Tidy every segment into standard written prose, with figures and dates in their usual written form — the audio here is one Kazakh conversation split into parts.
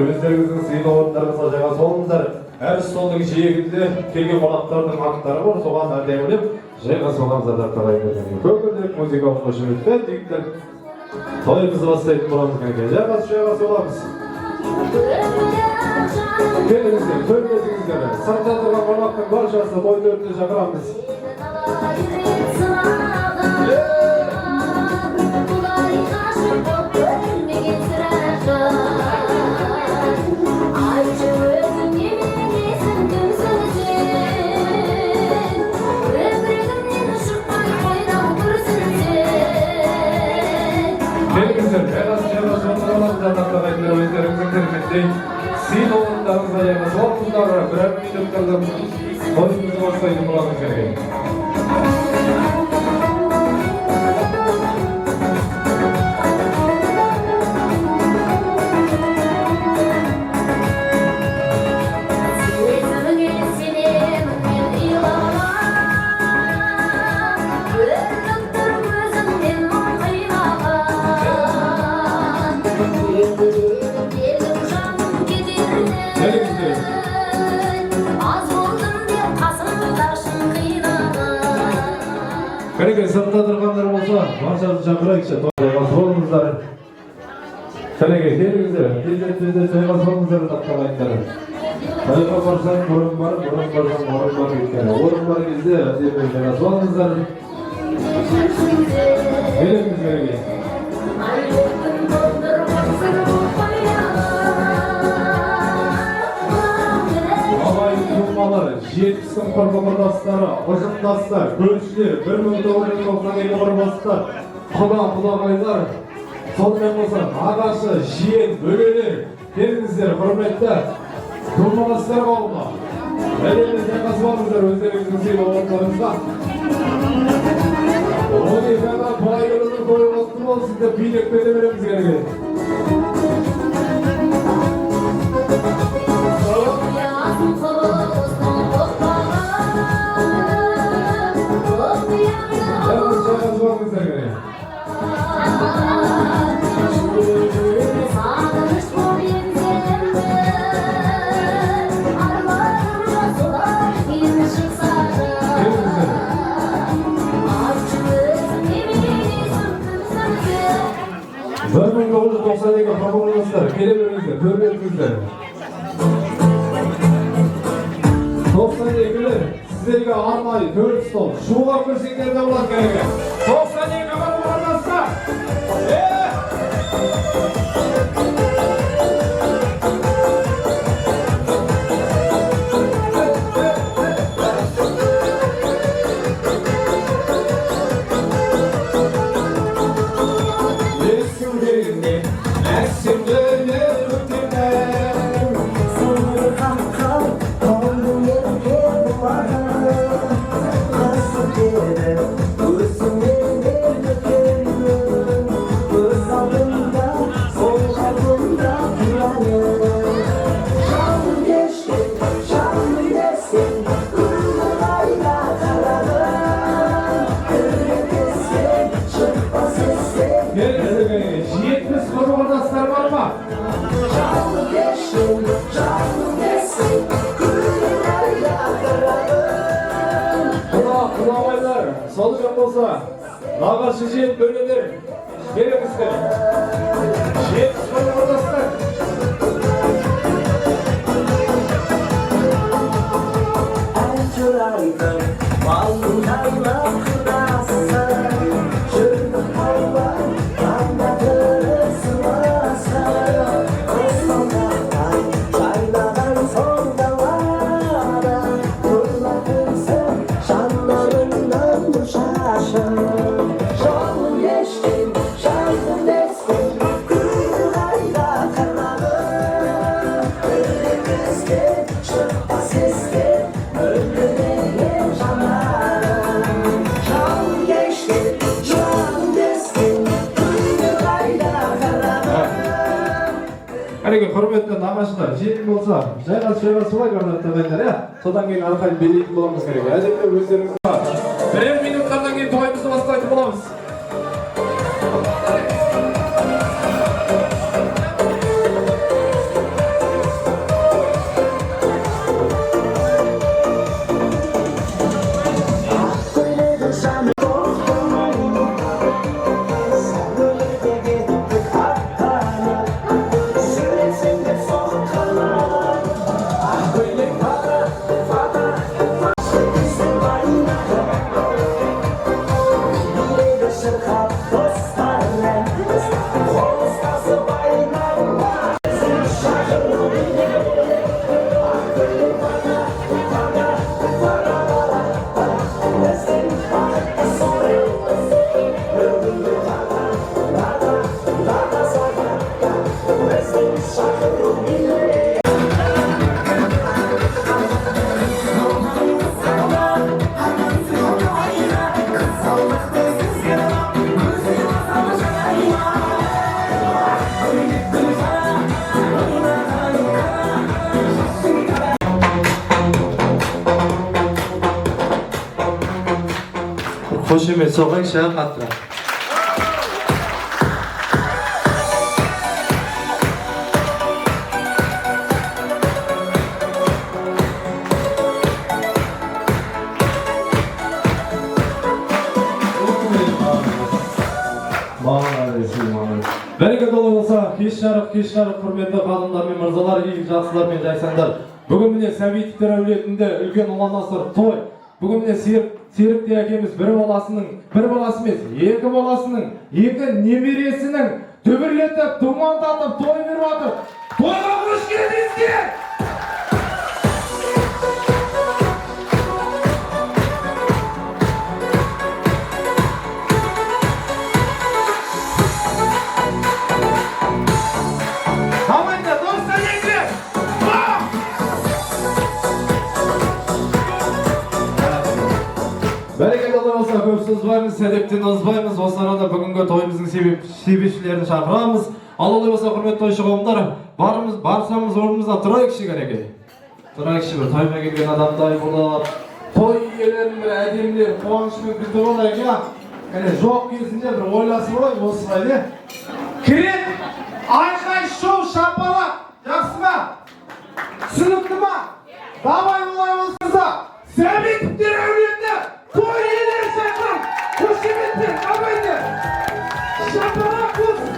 өздеріңіздің сыйлы орындарыңызға жайғасыңыздар. Әр столдың жиегінде келген қонақтардың аттары бар, соған әдемілеп жайғасуыңыздар тағайындалған. Көңілділік музыкалық қошеметпен жігіттер тойымызды бастайтын боламыз екен. Жайғасуымыз. Келіңіздер, төлбетіңіздер. Сыртта тұрған қонақтың баршасы той төріне шақырамыз. Сыйлы орындарыңызға жайғасып отырыңыздар. Бірер минуттардан тойымызды бастайтын боламыз керек. Кәреге сыртта тұрғандар болса, баршасы шақырайықшы, жайғасуыңыздар. Кәреге келіңіздер, тезде жайғасуыңыздар тақтағайындар. Тайға барсаң орын бар, орын барсаң орын бар еткені. Орын бар кезде әдемі жайғасуыңыздар. Келіңіз кәреге. Жеткісін құрбы-құрдастары, ұжымдастар, көршілер, 1992 құрбастар, құда-құдағайлар, сонымен қоса ағашы, жиен, бөлелер, келіңіздер, құрметті тұрмағастар қауымы. Әлемді жайғасуыңыздар өздеріңіздің сыйлы орындарыңызға. Оны ғана байырының тойы құтты болсын деп билік бете береміз керек. Келе беріңіздер, көрбетіңіздер. 92-лер сіздерге арнайы 4 стол шуға көрсеңдерді болады керегі. 92 бар орнасқа! Солжан болса, нағашы жет бөлелер, келіңіздер. Жет құрбастар. Әншірайдың балдайла құдасы, жүрді қалбай, қанда тұрысыласы. Қысылдақтай жайлаған сондалары, тұрлатынсың жандарыңнан шашын. Жолын ешкен, жайдың дескен, күні қайда қарағым. Өлекізге шықпас ескен, өлгідеген жанарым. Жолын ешкен, жолын дескен, күні қайда қарағым. Әреге құрметті нағашылар, жиын болса, жайғасуға көрінаттағандар, содан кейін арқайын белейтін боламыз керек. Әдемді өздеріңіз бар. Бірер минуттардан кейін тойымызды бастайтын боламыз. Koşumet soğuk şaha kattıra. Bereket olsa, kеш жарық, құрметті қадындар мен мырзалар, ел жақсылар мен жайсаңдар. Бүгін міне Сәбитовтер әулетінде үлкен ұлан асыр той. Бүгін міне Серік те әкеміз бір баласы емес, екі баласының, екі немересінің дүбірлетіп, думандатып, той беріп жатыр. Тойға қош келдіңіздер! Bereket olsa көп созбаймыз, сәдептен озбаймыз. Осы арада бүгінгі тойымыздың себепшілерін шақырамыз. Ал олай болса, құрметті тойшы қауымдар, барсамыз орнымызда тұрайықшы кереке. Тұрайықшы бір тойға келген адамдай болып, той иелерін бір әдемілер, қуанышымен күтіп олайық, я. Кәне жоқ кезінде бір ойласы болайық осы бәле. Кірет, айқай, шоу, шапалақ, жақсы ма? Түсінікті ма? Давай олай болсыңызда, Сәбитовтер әулеті! Той иелері шақырам! Қошеметтер, абайды! Шапалақ болсын!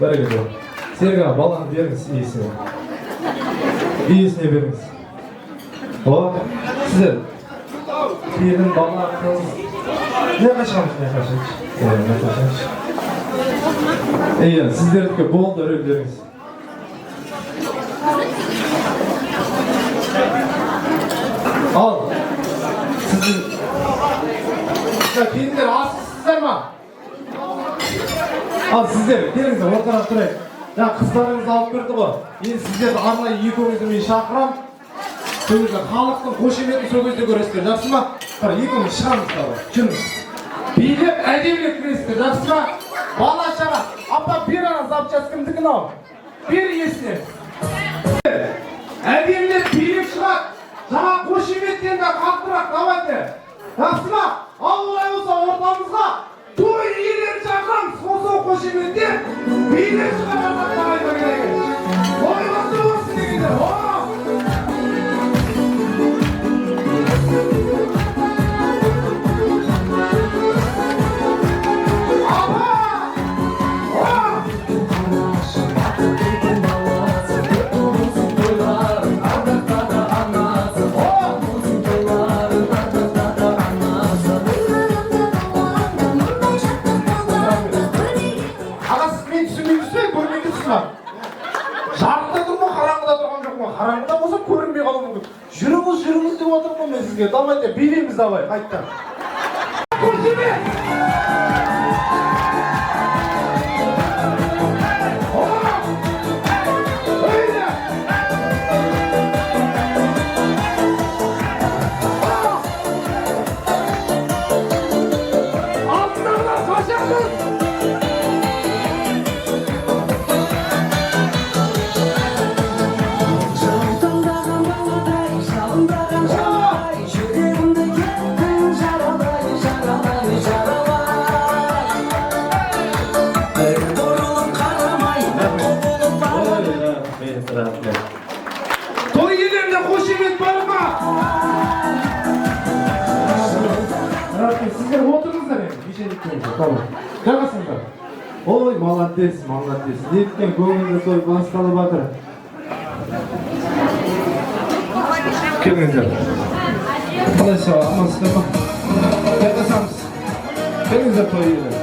Bereket olsun. Sergen balını veriniz iyisine. İyisine veriniz. O size diyelim balını attınız. Ne kaçamış ne kaçamış? Ne kaçamış? İyi sizlerdeki bol da öğrebiliriz. Al. Sizin ya kendiniz asılsızlar mı? Al sizler, gelіңіздер, ортаға тұрайық. Ya kızlarınızı alıp berdi ғой. Енді сіздерді арнайы екі өзімен шақырам. халықтың қошеметін сол кезде көресіздер, жақсы ма? Қара, екеуміз шығамыз тағы, жүріңіз. Билеп, әдемілеп кіресіздер, жақсы ма? Бала шаға, апа бер ана запчас кімдікін ау? Бер есіне. Әдемілеп билеп шығады. Жаңа қошеметтен де қаттырақ, давайте. Жақсы ма? Аллай болса ортамызға той иелерін шақырамыз. Сол қошеметтен билеп шығарып жатқан керек. Той құтты болсын дегендер. Қараңғыда болса көрінбей қалуы мүмкін. Жүріңіз деп отырмын мен сізге. Давайте билейміз давай, қайттан. Көрсеме! Той иелеріне қошемет бар ма? Сіздер отырыңыздар енді, кешеліктен жағасыңдар. Ой, молодец. Неткен көңілді той басталып жатыр. Келіңіздер. Қалайша, амансыздар ма? Жайғасамыз. Келіңіздер той иелері.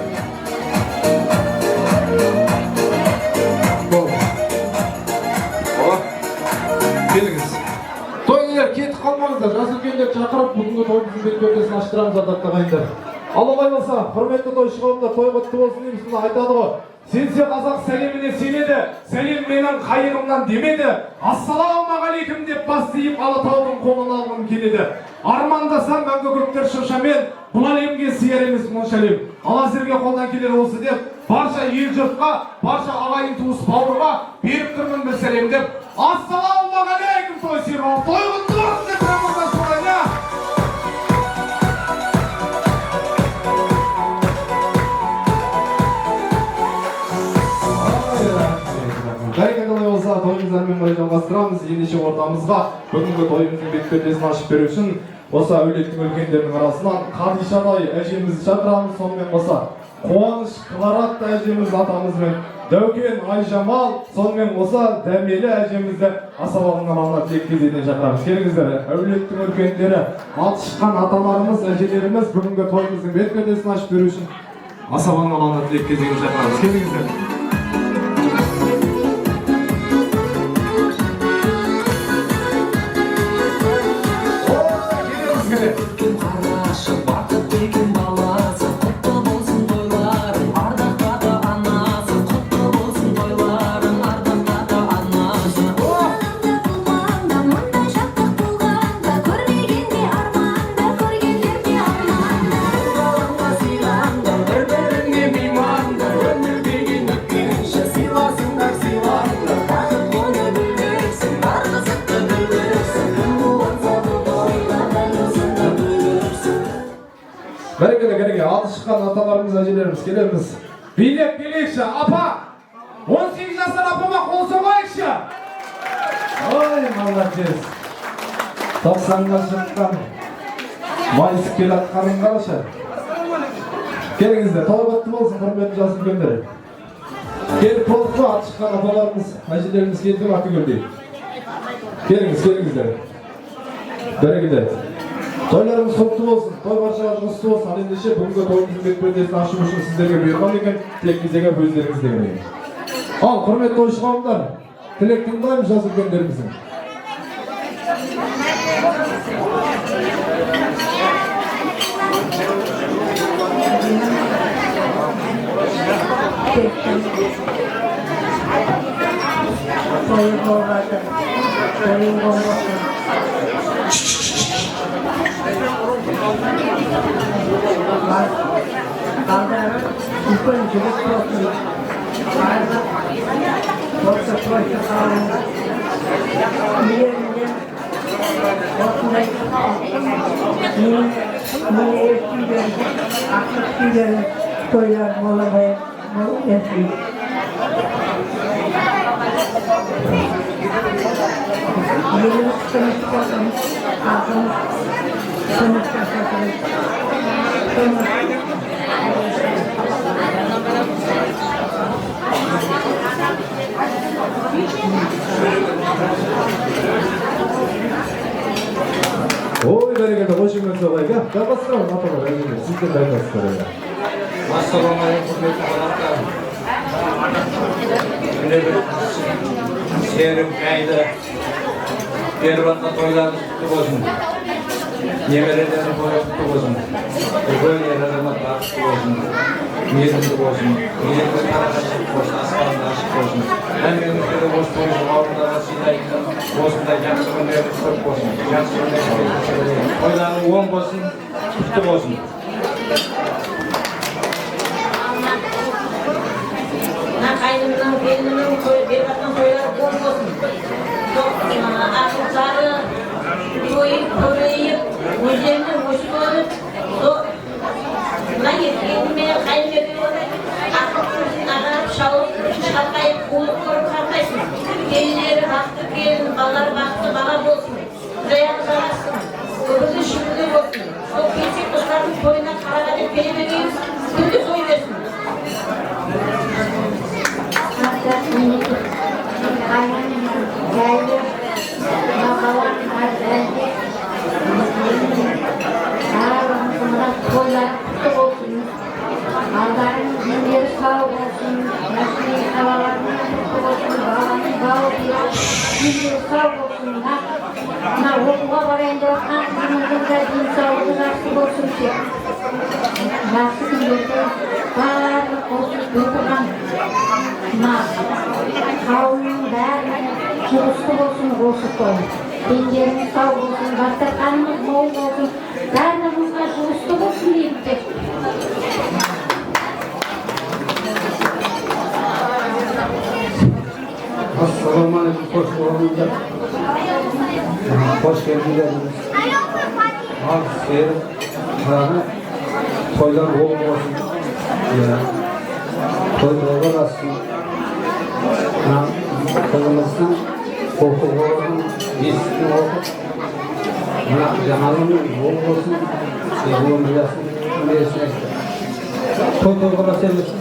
Келіңіз. Тойлар кетіп қалмаңыздар, жас үлкендер шақырып бүгінгі тойымыздың бет-пердесін аштырамыз ағайындар. Аллай болса, құрметті тойшы қауымдар, той құтты болсын дейміз, айтады ғой. Сенсе қазақ сәлеміне сенеді, сәлем менің қайығымнан демеді. Ассалаумағалейкум деп бас тиіп Алатаудың қолын алғым келеді. Армандасам мәңгі көктер шыршамен, бұл әлемге сияр емес мұнша әлем. Ал әзірге қолдан келер осы деп, барша ел жұртқа, барша ағайын туыс бауырға беріп тұрмын бір сәлем деп. Ассалаумағалейкум той сыйға, той құтты болсын деп рамазан солайна. Бәрекелді болса, тойымыздармен бірге жалғастырамыз. Ендеше ортамызға бүгінгі тойымыздың бет-пердесін ашып беру үшін осы әулеттің үлкендерінің арасынан Қадишадай әжемізді шақырамыз. Сонымен қоса Қуаныш Кларатты әжеміз атамызбен Дәукен Айжамал, сонымен қоса Дәмелі әжемізді асабалының аманына тілектен шақырамыз. Келіңіздер, әулеттің үлкендері, аты шыққан аталарымыз, әжелеріміз бүгінгі тойымыздың бет-пердесін ашып беру үшін асабалының аманына тілектен шақырамыз. Келіңіздер. Бәрекелі, аты шыққан аталарымыз, әжелеріміз келеміз. Билеп келейікші, апа! 18 жасар апама қол соғайықшы! Ой, молодец! 90-ға шыққан майысып келе атқаның қарашы. Келіңіздер, той құтты болсын, құрметті жас үлкендер. Келіп болсын, аты шыққан апаларымыз, әжелеріміз келді ме аты көрдей. Келіңіздер. Бәрекелі. Тойларымыз құтты болсын, той баршаға жұмысты болсын. Ал ендеше бүгінгі тойымыздың бет-пердесін ашу үшін сіздерге бұйырған екен, тілек кезегі өздеріңіз деген екен. Ал құрметті тойшы қауымдар, тілек тыңдаймыз жас үлкендеріміздің. Тойым болғанды, тойым болғанды. Kaldırır, yukarı çocuk korkuyor. Bağırır, korksa korksa sağlığında. Yerinde, korkunda yine eskileri, aklıkları toylar molamaya yapıyor. Yerimiz kınık korkunuz, altımız kınık korkunuz. Ой, бәрекелді, қош келдіңіз ағайға. Жалғастырамын аталар әңгіме. Сіздер де айтасыздар. Ассалаумағалейкум құрметті қонақтар. Міне бір серік әйді беріп жатқан тойларыңыз құтты болсын. Немерелердің тойы құтты болсын. Үлкен ер азамат бақытты болсын. Мейірімді болсын. Мейірімді қарашық болсын, аспанды ашық болсын. Әңгімеңізде де осы тойды ауылдарға сыйлайтын осындай жақсы күндеріңіз көп болсын. Жақсы күндеріңіз тойларың оң болсын, құтты болсын. Қайнымның, келінімнің беріп жатқан тойлары оң болсын. Ақылсары тойып, көрейіп, өздерінің өсіп болып, мына еркегімен қайынберген болып, ақылсызын ағарып, шауып, шалқайып, қуылып көріп қартайсын. Келіндері бақты келін, балалары бақты бала болсын. Жаяғы жарассын, көбірді шүкірді болсын. Сол келсек құстардың тойына қараға деп келе берейміз, күнді той берсін. Toylar kutlu olsun. Aldarın günleri sağ olsun. Yaşlı havalarının kutlu olsun. Bağlanın bağlı günleri sağ olsun. Okuğa varayında aklımızın da din sağlığı nasıl olsun ki. Nasıl günlerde bağırlık olsun. Götürmen. Kavmin bәрінің жұғысты болсын, ғосып қойын. Пендеріміз сау болсын, дастарханымыз мол болсын, бәрімізге жұғысты болсын дейміз деп. Ассалаумағалейкум, қош болдыңыздар. Қош келдіңіздер. Ал сері қыраны тойлар ол болсын. Тойларға бассын. Kızımızdan korkularının iyisini okup canalının bol olsun, sevgilim bilasın, neyse. Korkulara sevmesin.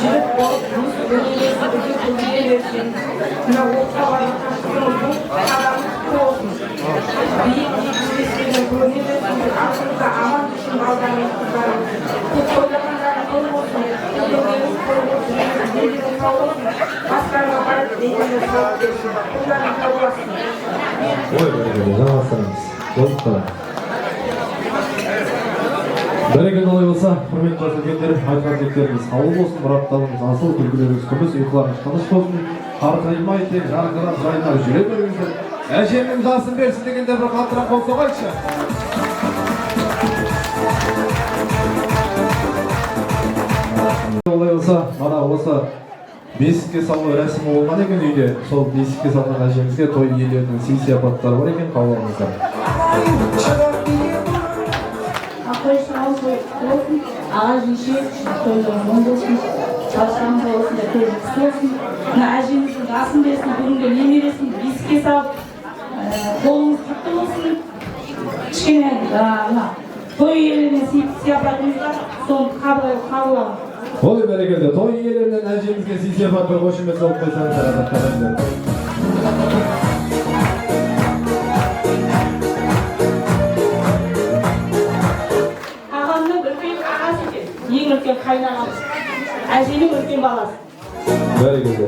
Жүріп болып, мұз өнелесін бүге көбейе берсін. Мына отқа баратын бұл адамыз болсын. Биік ешкілестерін көне берсін. Ақылға аман үшін балдарымыз қыздарымыз. Тек тойлағандарын қол болсын. Үйлеріңіз қол болсын. Елдеріңіз қол болсын. Басқарға барып деніңіз қол берсін. Қолдарың қол болсын. Ой, бәрекелді, жалғастырамыз. Болып қалады. Бәрекелді олай болса, құрметті жас үлкендер, айтқан тілектеріңіз қабыл болсын, мұраттарыңыз асыл, күлкілеріңіз күміс, ұйқыларыңыз тыныш болсын, қарқаймай тек жарқырап жайнап жүре беріңіздер. Әжемнің жасын берсін дегендер бір қаттырақ қол соғайықшы. Олай болса, мана осы бесікке салу рәсімі болған екен үйде. Сол бесікке салған әжемізге той иелерінің сый-сияпаттары бар екен, қабылыңыздар. Ağa жише, тойларың болсын, çalışkan болсын, көзіңіз болсын. Әжеміздің жасын берсін, бүгінгі немересін бесікке салып, қолыңыз құтты болсын. Кішкене той иелеріне сый-сияпатыңызға соны қабыл. Ой, бәрекелді, той иелерінен әжемізге сый-сияпат бір қошемет салып қойсаңыздар, азаттарыңыздар. Ең үлкен қайнағамыз, әженің үлкен баласы. Бәрекелді.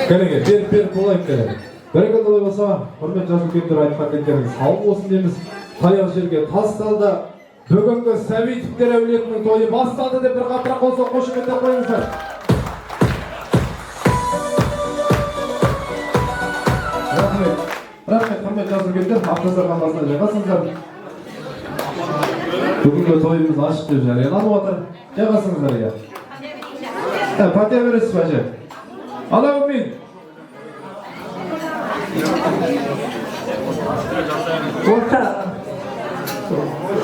Келеге, беріп болайық келеге. Берекет олай болса, құрмет жас үлкендер айтқан кеттеріңіз сау болсын дейміз. Таяқ жерге тасталды. Бүгінгі Сәбитовтер әулетінің тойы басталды деп бір қаттырақ болса қошеметтеп қойыңыздар. Рахмет, құрмет жас үлкендер, автозарған басына жайғасыңыздар. Бүгінгі тойымыз ашық деп жарияланып отыр. Жайғасыңыздар иә. Патия бересіз бе әже? Алау мен. Осы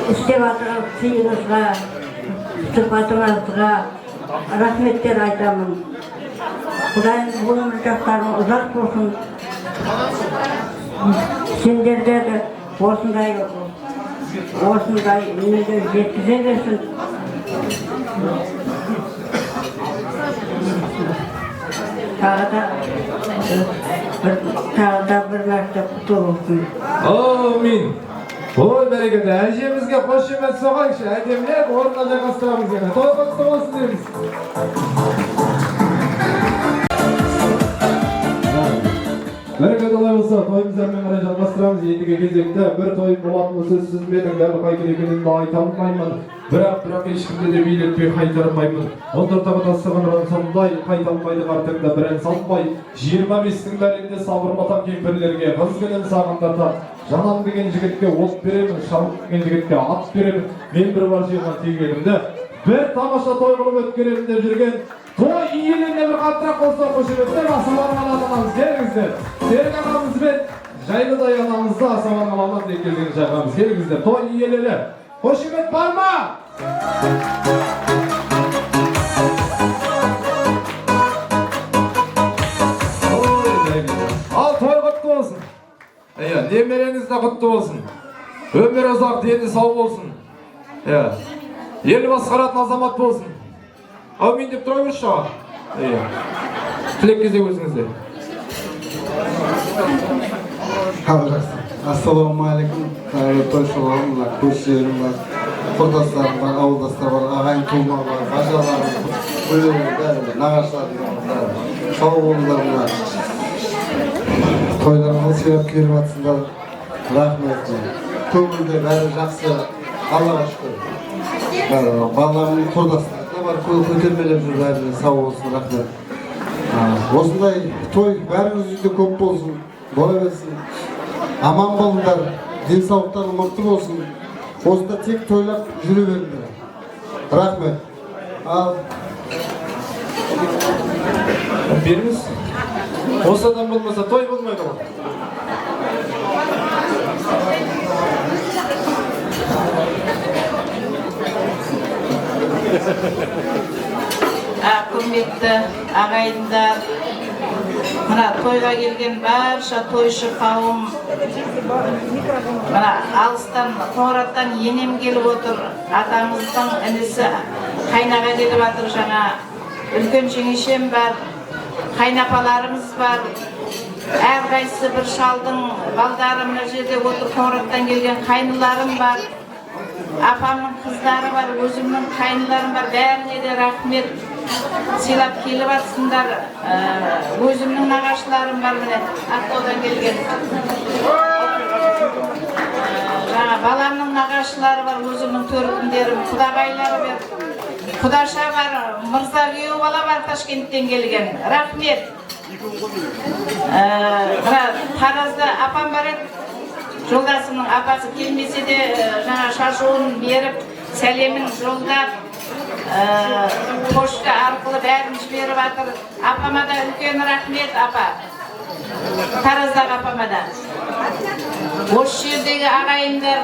істеп жатырған сыйыңызға, сұхбатыңызға рахметтер айтамын. Құдайым өмір жастарың ұзақ болсын. Сендерде де осындай неге жеткізе берсін. Тағы да бір мәрте құтты болсын. Амин. Ой, берекет, әжемізге қошемет соғайықшы. Әдемілеп орнына жайғастырамыз енді. Той құтты болсын дейміз. Берекет олай болса, тойымыздармен қарай жалғастырамыз. Ендігі кезекте бір той болатын сөзсіз менің дәл қайтыр екенімді айта алмаймын. Бірақ ешкімді де билетпей қайтармаймын. 14-ға тастаған рансондай қайта алмайды қартыңда бір ән салмай. 25-тің бәрінде сабырматам кемпірлерге қыз күнін сағындарды. Жанам деген жігітке от беремін, шамық деген жігітке ат беремін. Мен бір бар жиған тегелімді. Бір тамаша той қылып өткеремін деп жүрген той иелеріне бір қаттырақ болса қошеметтер асыларған атанамыз келіңіздер. Серік ағамыз бен Жайлыдай анамызды асыларған атанамыз деп келген жағамыз келіңіздер. Той иелері қошемет бар ма? Ал той құтты болсын. Немереңіз де құтты болсын. Өмір ұзақ, дені сау болсын. Ел басқаратын азамат болсын. Аумин деп тұра көрші аға. Тілек кезде көрсіңіздер. Ассалаумағалейкум. Тойшыларым бар, көршілерім бар, құрдастарым бар, ауылдастар бар, ағайын тума бар, ажаларым, бөлерім, нағаштарым бар, сау болыңдар бар. Тойларыңыз сүйреп келіп жатсыңдар. Рахмет. Көңілде бәрі жақсы. Аллаға шүкір. Балаларымның құрдастары да бар, көтермелеп жүр, бәрі сау болсын. Рахмет. Осындай той бәріңіз үйде көп болсын, бола берсін. Аман болыңдар, денсаулықтары мықты болсын. Осында тек тойлап жүре беріңдер. Рахмет. Беріңіз. Осы адам болмаса той болмайды ғой. Құрметті ағайындар, мына тойға келген барша тойшы қауым, мына алыстан, қоңыраттан енем келіп отыр, атамыздың інісі қайнаға келіп жатыр, жаңа үлкен жеңешем бар, қайнапаларымыз бар, әрқайсысы бір шалдың балдары мына жерде отыр, қоңыраттан келген қайныларым бар, апамның қыздары бар, өзімнің қайныларым бар, бәріне де рахмет. Сыйлап келіп жатсыңдар, өзімнің нағашыларым бар, міне Ақтаудан келген. Жаңа баламның нағашылары бар, өзімнің төркіндерім, құдағайлары бар, құдаша бар, мырза күйеу бала бар, Ташкенттен келген. Рахмет. Таразда апам бар еді, жолдасымның апасы келмесе де жаңа шашуын беріп, сәлемін жолдап, пошта арқылы бәрін жіберіп жатыр. Апама да үлкен рахмет, апа. Тараздағы апама да. Осы жердегі ағайындар,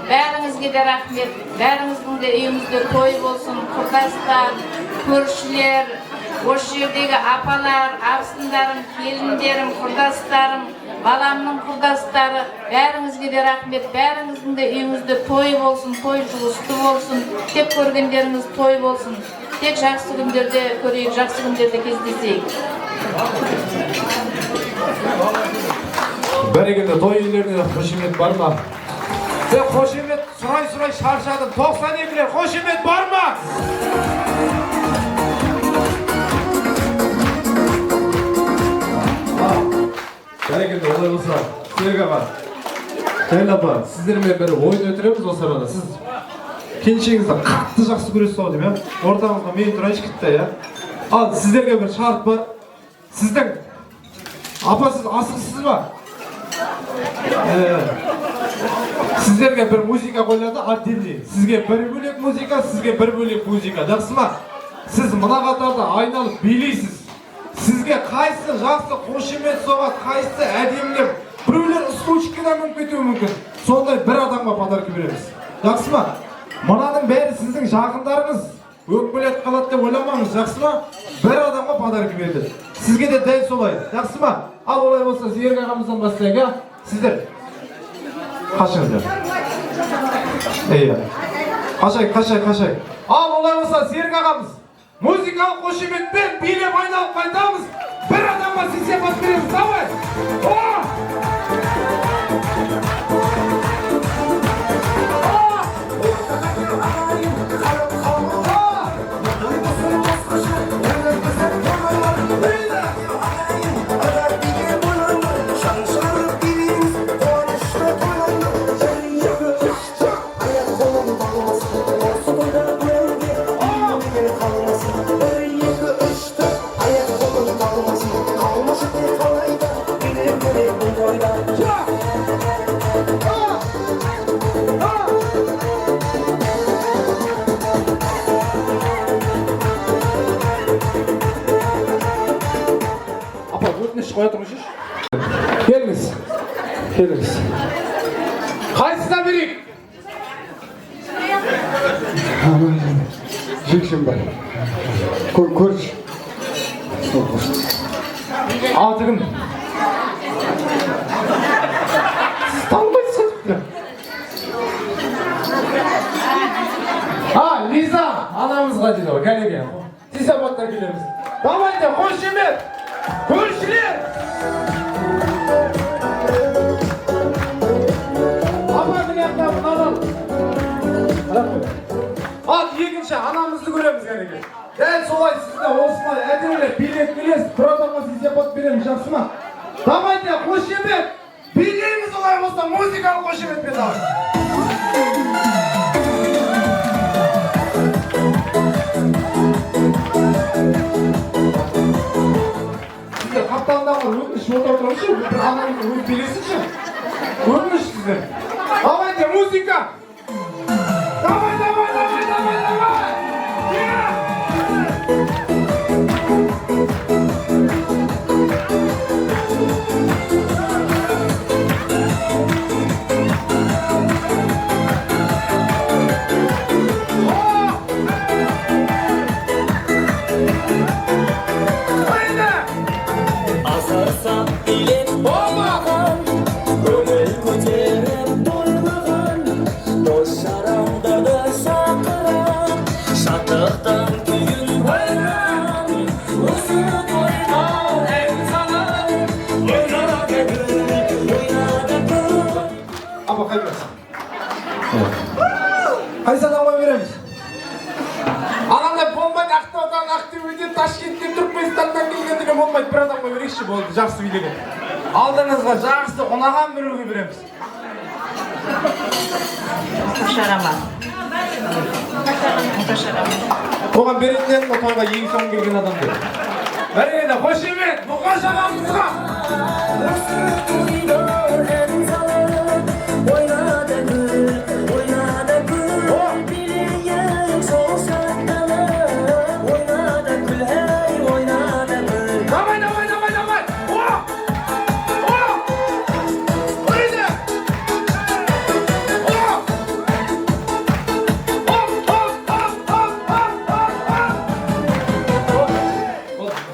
бәріңізге де рахмет. Бәріңіздің де үйімізде той болсын, құрдастар, көршілер, осы жердегі апалар, абысындарым, келіндерім, құрдастарым, баламның құрдастары, бәріңізге де рахмет. Бәріңіздің де үйіңізде той болсын, той жұғысты болсын, тек көргендеріңіз той болсын. Тек жақсы күндерде көрейік, жақсы күндерде кездесейік. Бәрекелді той үйлеріне қошемет бар ма? Қошемет сұрай шаршадым. 92-лер қошемет бар ма? Олай болса, Серік аға. Жайын апа, сіздермен бір ойын өтіреміз осы арада. Сіз келіншегіңізді қатты жақсы көресіз ау деймін. Ортаңызға мен тұрайыншы кетті, я. Ал сіздерге бір шарт бар. Сіздің апа, сіз асықсыз ба? Сіздерге бір музыка қойылады, отдельный. Сізге бір бөлек музыка, сізге бір бөлек музыка. Жақсы ма? Сіз мына қатарда айналып билейсіз. Сізге қайсы жақсы қошемет соғады, қайсы әдемілеп, біреулер ысқылшыққа мүмкін кетуі мүмкін. Сондай бір адамға подарка береміз. Жақсы ма? Мынаның бәрі сіздің жақындарыңыз. Өкпелет қалады деп ойламаңыз, жақсы ма? Бір адамға подарка берді. Сізге де дәл солай, жақсы ма? Ал олай болса, Серік ағамыздан бастайық, а? Сіздер қашыңыздар. Қашайық. Ал олай болса, Серік ағамыз музыкалық қошеметпен билеп айналып қайтамыз. Бір адамға сый-сияпат береміз, давай! Қоя тұрыңызшы. Келіңіз. Қайсына берейік? Жексен бар. Көріш. Аты кім? Танбайсыз. Лиза, анамызға дейді ғой, кәлеге. Сый-сияпаттан келеміз. Давайте, қошемет! Көршілер! Апа міне мынаған. Ал екінші анамызды көреміз кәлеге. Дәл солай сізді осылай әдемілеп билеп келесіз, бір адамға сый-сияпат береміз, жақсы ма? Давайте, қошемет! Билейміз олай болса, музыкалық қошеметпен давай. Қапталындағы өтініш отыра тұрыңызшы, бір анаңызды өз билесінші. Өтініш сіздер. Давайте, музыка! Давай! Қайсы адамға береміз? Анандай болмайды, Ақтаудан, Ақтөбеден, Ташкенттен, Түркменстаннан келгендігі болмайды, бір адамға берейікші болды, жақсы билеген. Алдыңызға жақсы ұнаған біреуге береміз. Оған беретінен тойға ең соң келген адам деді. Бәріңеді, қошемет, мұқаш ағамызға!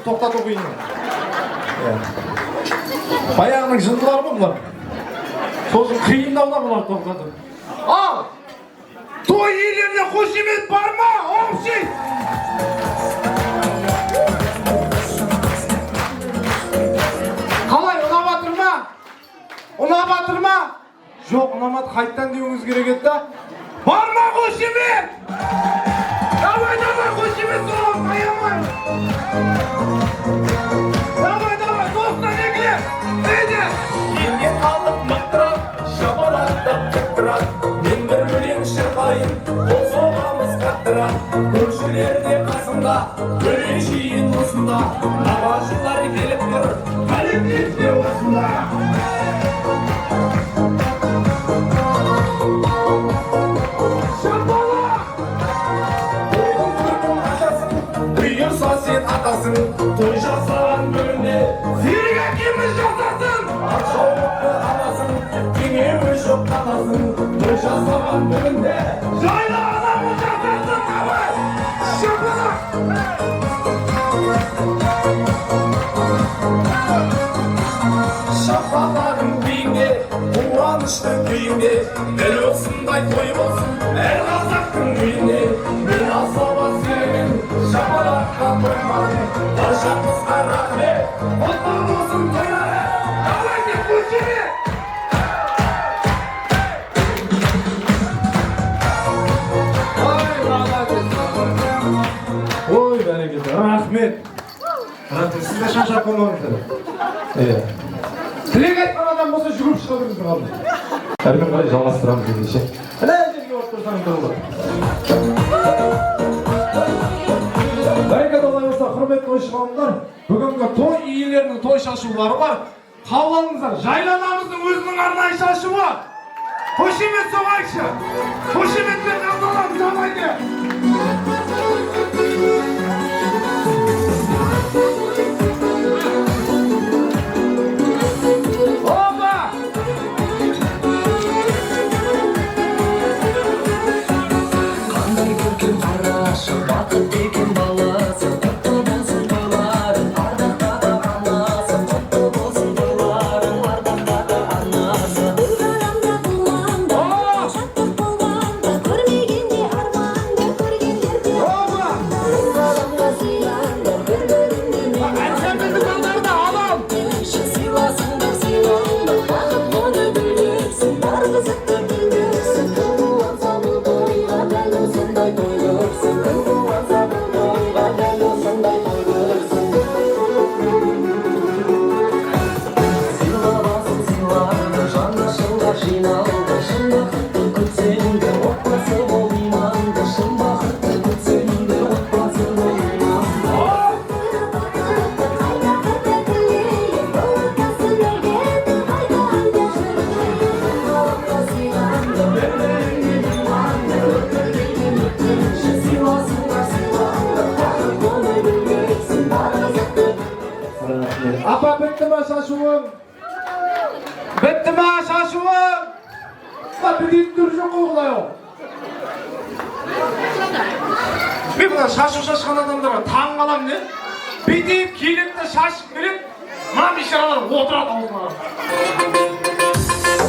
Тоқтату қиын. Баяғының жындылары ма бұлар? Сосын қиындауына бұлар тоқтату. Ал! Той иелеріне қошемет бар ма? Общий! Қалай, ұнап ма? Ұнап ма? Жоқ, ұнамады, қайттан деуіңіз керек еді. Бар ма қошемет? Давай, қошемет соғып, аямай! Давай, достан екіле! Әйде! Murat, bin bir өлең шырқайын, ол соғамыз қаттырақ. Көршілер де қасымда, өлең жиын осында, нағашылар келіп тұр, коллективте осында. Бұйырса сен атасың, той жасаған күнде серік әкеміз жасасын. Ақшауықты анасың, кеңеміз жоқ қаласың. Той жасаған күнде жайлы адамыз жасасын. Абай, шапалақ! Шапалағың күйіңде, қуаныштың күйіңде, дәл осындай той болсын әр қазақтың үйінде. Мен асаба сүйемін, шапалаққа қоймадым, баршамызға рахмет, құтты болсын тойлары. Давайте көшеме! Ой, бәрекелді, рахмет. Рахмет, сізде шашақ болмаңыздар. Тілек айтқан адам болса жүгіріп шыға беріңіздер қалды. Әрмен қарай жалғастырамыз ендеше. Әлі жерге орып тұрсаңыздар болады. Бәрекелді олай болса, құрметті тойшы қауымдар, бүгінгі той иелерінің той шашулары бар. Қабыл алыңыздар, жайланамыздың өзінің арнайы шашуы. Қошемет соғайықшы. Қошеметпен қабылдамыз, давайте. Апа, бітті ма шашуым? Бітті ма шашуым? Бітейін түрі жоқ қоғылай ол. Мен бұна шашу шашқан адамдарға таң қалам не? Бітейін келетті шашып келет, ма бейшаралар отырады аузына.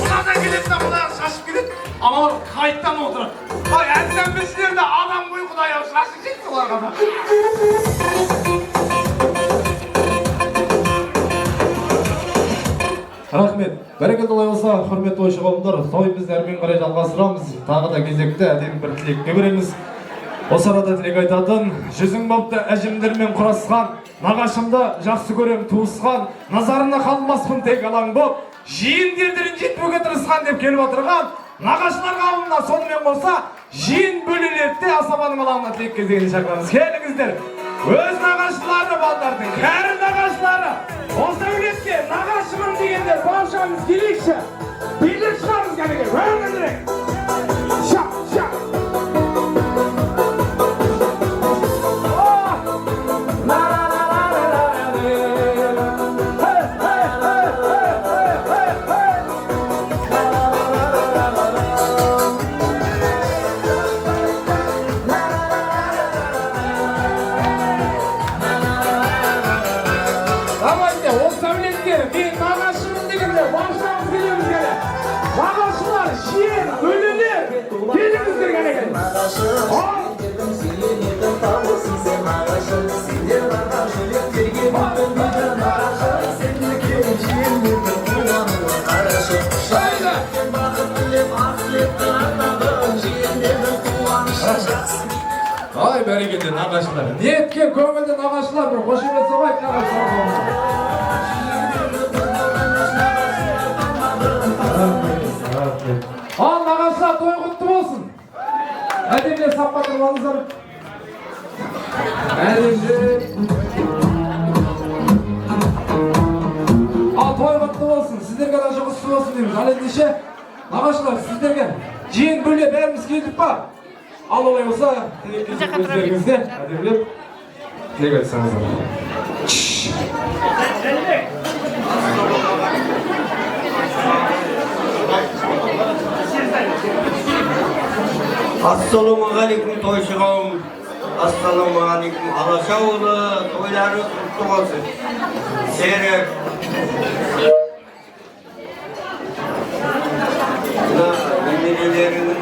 Бұнадан келетті бұна шашып келет, аналар қайттан отырады. Бай, әділен білсілерді адам қой құдай ау шашып жетті оларға да. Рахмет. Бәрекелді олай болса, құрметті тойшы қауымдар, тойымызды әрмен қарай жалғастырамыз. Тағы да кезекті әдемі бір тілекке береміз. Осы арада тілек айтатын, жүзің бопты әжімдермен құрасқан, нағашымды жақсы көрем туысқан, назарына қалмаспын тек алаң боп, жиын дердерін жетпеуге тырысқан деп келіп отырған, нағашылар қауымына сонымен қоса, жиын бөлелерді асабаның алаңына тілек кезегіне шақырамыз. Келіңіздер. Өз нағашылары балдардың, кәрі нағашылары, осы өлетке нағашымын дегендер баршамыз келейікші. Билік шығарыз кәдеге, өңіндірек. Шап, шап. Ay bereketli nağaçlar. Niyetken kömelde nağaçlar bir hoşuma soğuk nağaçlar. Al nağaçlar. Әдемілер сап батырып алыңыздар. Әдемілер. Ал той құтты болсын, сіздерге да жұмысты болсын дейміз. Ал ендеше, нағашылар, сіздерге жиын бөле бәріміз келдік па? Ал олай болса, өздеріңізге әдемілеп тілек айтсаңыздар. Assalamualaikum toyшы қауым. Assalamualaikum Алаша ауылы тойлары құтты болсын. Серік. Немерелерінің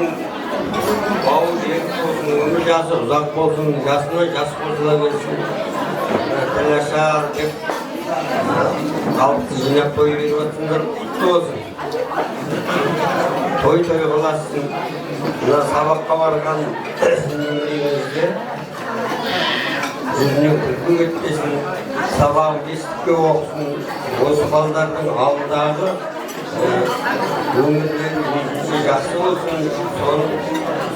бауы жер болсын, өмір жасы ұзақ болсын, жасына жас қосыла берсін. Тілашар деп халықты жинап той беріп жатсыңдар, құтты болсын. Той қыласың. Мына сабаққа барған немерелеріңізге жүзіне күлкі кетпесін, сабағын бестікке оқысын, осы балдардың алдағы өмірлері мезгісі жақсы болсын, соның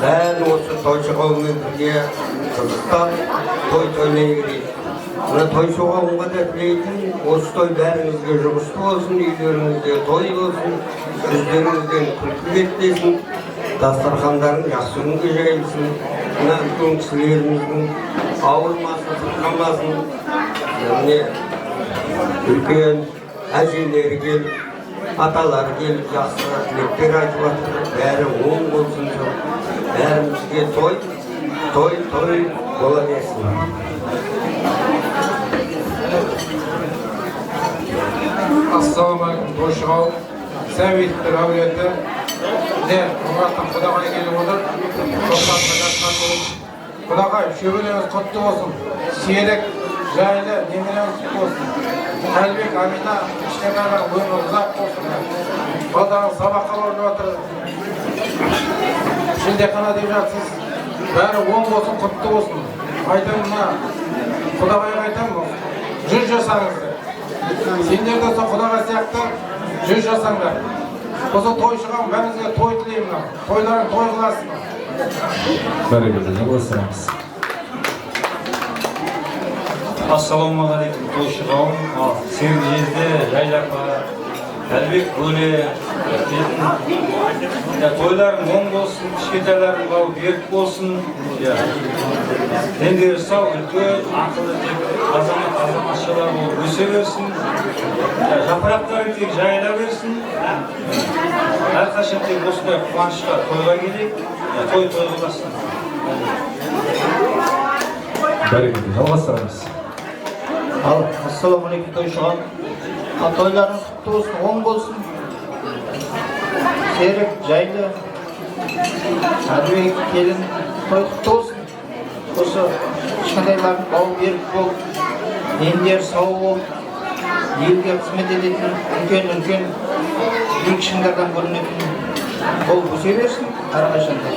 бәрін осы тойшы қауыммен бірге қызықтап той тойлай берейік. Мына тойшы қауымға да тілейтін, осы той бәріңізге жұмысты болсын, үйлеріңізде той болсын, жүздеріңізден күлкі кетпесін, дастархандарың жақсы күнге жайылсын, мына үлкен кісілеріміздің ауырмасын, сырқамасын, үлкен әжелері келіп, аталары келіп, жақсы тілектер айтып жатыр, бәрі оң болсын, бәрімізге той бола берсін. Ассаламалейкум, тойшы қауым, сәуеттер әулеті, Мұраттан Құдағай келіп отыр, тоқтатқа жатқан болып. Құдағай, шөбелеріңіз құтты болсын, серік, жайлы, немереңіз құтты болсын. Әлбек, Амина, кішкентайдан өмір ұзақ болсын. Балдарыңыз сабаққа барып жатыр. Шілдехана деп жатсыз, бәрі оң болсын, құтты болсын. Айтамын мына, Құдағайға айтамын, 100 жасаңызды. Сендер де сол Құдағай сияқты 100 жасаңдар. Осы той шығам, бәріңізге той тілеймін. Тойларын той қыласын. Бәрекелді, жалғастырамыз. Ассалаумағалейкум, тойшы қауым. Сегіз жезде жайлаққа, әлбек бөле, тойларың оң болсын, кішкентайларың бауы берік болсын. Ендері сау, үлкен, ақылы тек азаматшылар болып өсе берсін. Жапырақтарын тек жайыла берсін. Әрқашан тек осындай қуанышқа тойға келейік, той қыласын. Бәрекелді, жалғастырамыз. Ассаламалейкум тойшы қауым. Тойларыңыз құтты болсын, оң болсын. Серік, жайлы, әлбек, келін, той құтты болсын. Осы кішкентайлардың бауы берік болып, ендер сау болып, елге қызмет ететін үлкен биік шыңдардан көрінетін болып өсе берсін, әрқашанда.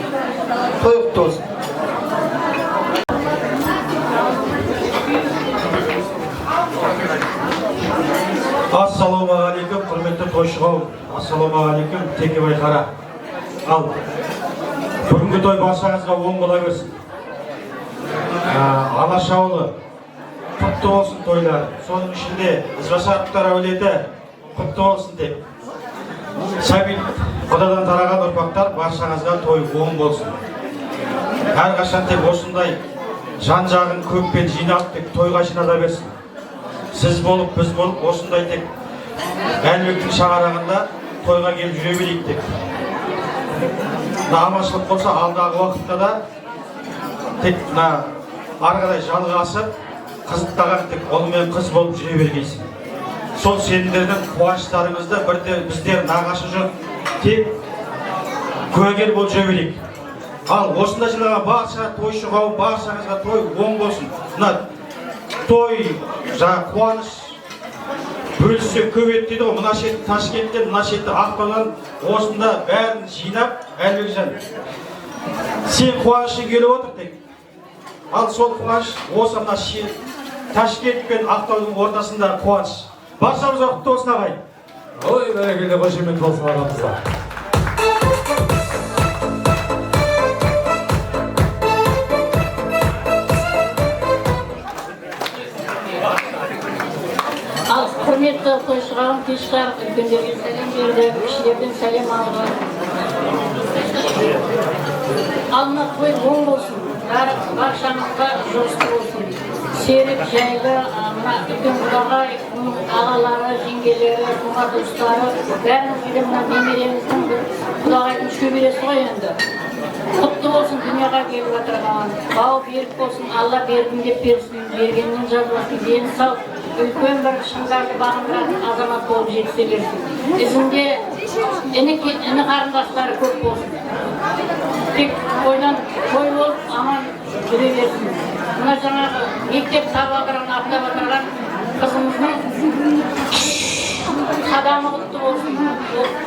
Той құтты болсын. Ассалаумағалейкум, құрметті тойшы қауым. Ассалаумағалейкум, Текебай қара. Ал, бүгінгі той баршаңызға оң бола берсін. Алаш ауылы құтты болсын тойлар. Соның ішінде Ізбасаровтар әулеті құтты болсын деп. Сәбит Құдадан тараған ұрпақтар баршаңызға той оң болсын. Әрқашан тек осындай жан-жағын көппен жинап тек тойға жинала берсін. Сіз болып, біз болып, осындай тек әлбектің шаңырағында тойға келіп жүре берейік тек. Аманшылық болса, алдағы уақытта да тек арғадай жалғасып, қызықтаған тек ұл мен қыз болып жүре бергейсің. Сол сендердің қуаныштарыңызды біздер нағашы жұрт тек куәгер болып жүре берейік. Ал осында жиналған барша тойшы қауым, баршаңызға той оң болсын. Той, қуаныш бөліссе көп ет дейді ғой, мына шетті Ташкенттен, мына шетті Ақтаудан, осында бәрін жинап, Әлбекжан, сен қуанышың келіп отыр тек. Ал сол қуаныш осы мына Ташкент пен Ақтаудың ортасында қуаныш. Баршамызға құтты болсын ағайын. Ой, бәрекелді, қошемет болсын ағамызға. Вақты тойшығалым кешқар, үлкендерге сәлем берді, кішілерден сәлем алды. Алына той оң болсын, баршаңызға жосты болсын. Серік жайлы, үлкен құдағай, ағалары, жеңгелері, тума достары, бәрінің мына немереңіздің құдағайдың шөбересі ғой енді. Құтты болсын дүнияға келіп отырған. Бау берік болсын, Алла бердім деп берсін, бергеннен жазбасын, дені сау, үлкен бір шыңдарды бағындыратын азамат болып жетісе берсін. Ізінде іні қарындастары көп болсын. Тек ойдан той болып аман жүре берсін. Мына жаңағы мектеп табалдырығын аттап отырған қызымыздың қадамы құтты болсын.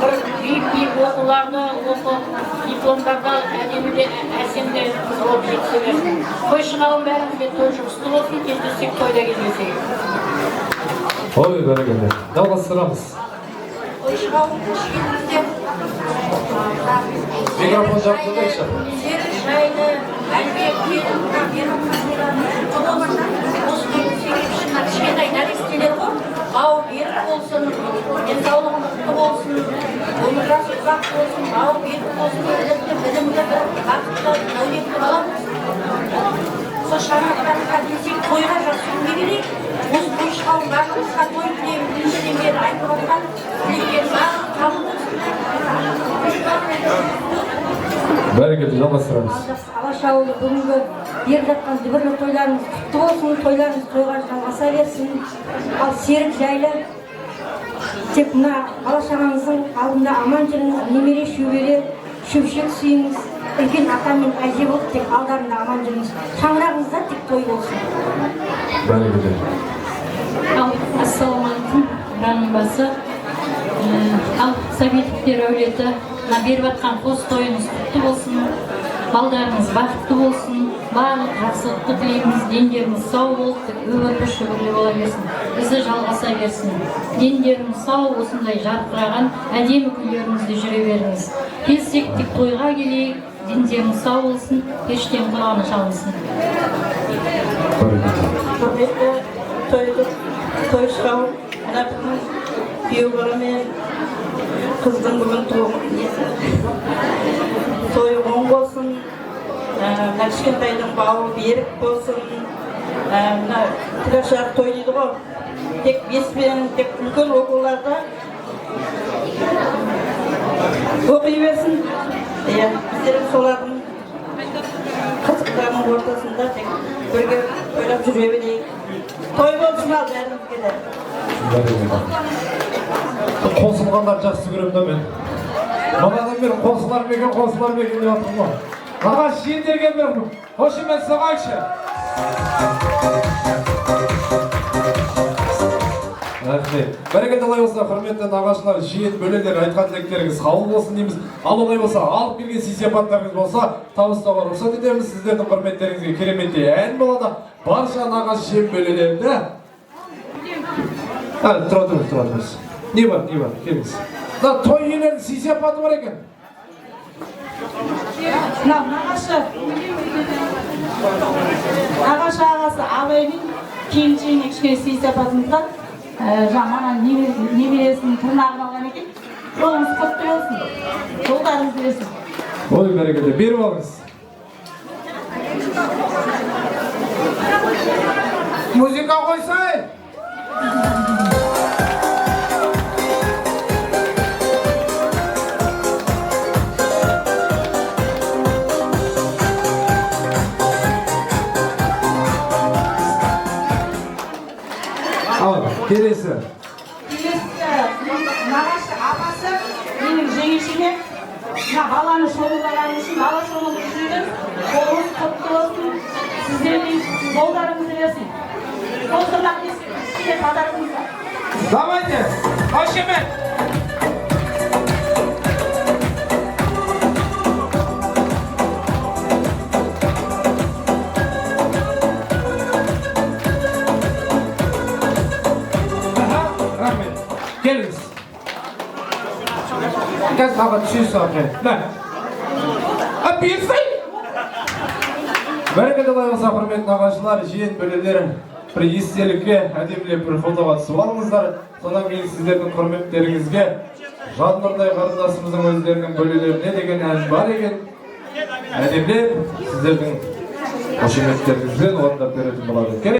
Бір биік оқуларды оқып, дипломдарда әдеміде әсемде қыз болып жетісе берсін. Тойшы қауым бәрімізге той жұғысты болсын, кездессек тойда кездесейік. Ой, бәрекелді. Жалғастырамыз. Тойшы қауым келіңіздер. Микрофон жақтырдайықшы. Серік жайлы, әлбек келін, кішкентай нәрестелер ғой, бау берік болсын, денсаулығы мықты болсын, өмір жасы ұзақ болсын, бау берік болсын, білімді бір бақытты, дәулетті бала болсын. Сол шаңырақтарға десек, тойға жақсыруге керек. Осы тойшы қауым барлығымызға той тілеймін, біріншіден бері айтып отқан тілектер барлығы қабыл болсын. Бәрекелді, жалғастырамыз. Алаш ауылы бүгінгі беріп жатқан дүбірлі тойларыңыз құтты болсын, тойларыңыз тойға жалғаса берсін. Ал серік жайлы тек мына бала-шағаңыздың алдында аман жүріңіз, немере шөбере шөпшек сүйіңіз, үлкен ата мен әже болып тек алдарында аман жүріңіз. Шаңырағыңызда тек той болсын. Бәрекелді. Ассалаумағалейкум, Раның басы. Ал Сәбитовтер әулеті беріп жатқан қос тойыңыз құтты болсын, балдарыңыз бақытты болсын, барлық жақсылықты тілейміз, дендеріңіз сау болып, өмірлі шүбірлі бола берсін, ізі жалғаса берсін. Дендеріңіз сау, осындай жарқыраған әдемі күндеріңізде жүре беріңіз. Келсек тек тойға келейік, дендеріңіз сау болсын, пештен құлағаны шалынсын. Тойшы қауым, күйеу бала мен қыздың бүгін тойы оң болсын, кішкентайдың бауы берік болсын. Тірашақ той дейді ғой, тек беспен, тек үлкен оқуларда оқи берсін. Біздер солардың қызықтарының ортасында тек бірге тойлап жүре берейік. Той болсын ал бәрімізге де. Қосылғандар жақсы көремін да мен. Мынадан бері қосылар ма екен деп жатырмын ғой. Ағаш жиендерге бір қошемет соғайықшы. Рахмет. Бәрекелді олай болса, құрметті нағашылар, жиен бөлелер айтқан тілектеріңіз қабыл болсын дейміз. Ал олай болса, алып келген сый-сияпаттарыңыз болса, табыстауға рұқсат етеміз. Сіздердің құрметтеріңізге кереметтей ән болады. Барша нағаш жиен бөлелерді. Тұра тұрыңыз. Не бар, келіңіз. Той иелерінің сый-сияпаты бар екен. Нағашы ағасы абаймен келіншегіне кішкене сый-сияпатымызда жаман немересінің тырнағын алған екен. Жолыңыз құтты болсын, жолдарыңыз бересін. Ой, бәрекелді, беріп алыңыз. Музыка қойсай! Келесі. Нағашы апасы менің жеңешеме баланы шомылдағаны үшін бала шомылдырып жүрген. Қолыңыз құтты болсын, сіздердің жолдарыңыз берсін. Қолдырлақ сізге подарыңызға. Давайте, қошемет! Geliniz. Gel baba düşüyorsun abi. Ne? Ha bir say. Бәрекелді болса, құрметті нағашылар, жиен бөлелер, bir естелікке әдемілеп бір фотоға түсіп алыңыздар. Содан кейін сіздердің құрметтеріңізге Жан Нұртай қарындасымыздың өздерінің бөлелеріне деген ән бар екен. Әдемілеп сіздердің қошеметтеріңізбен орындап беретін болады.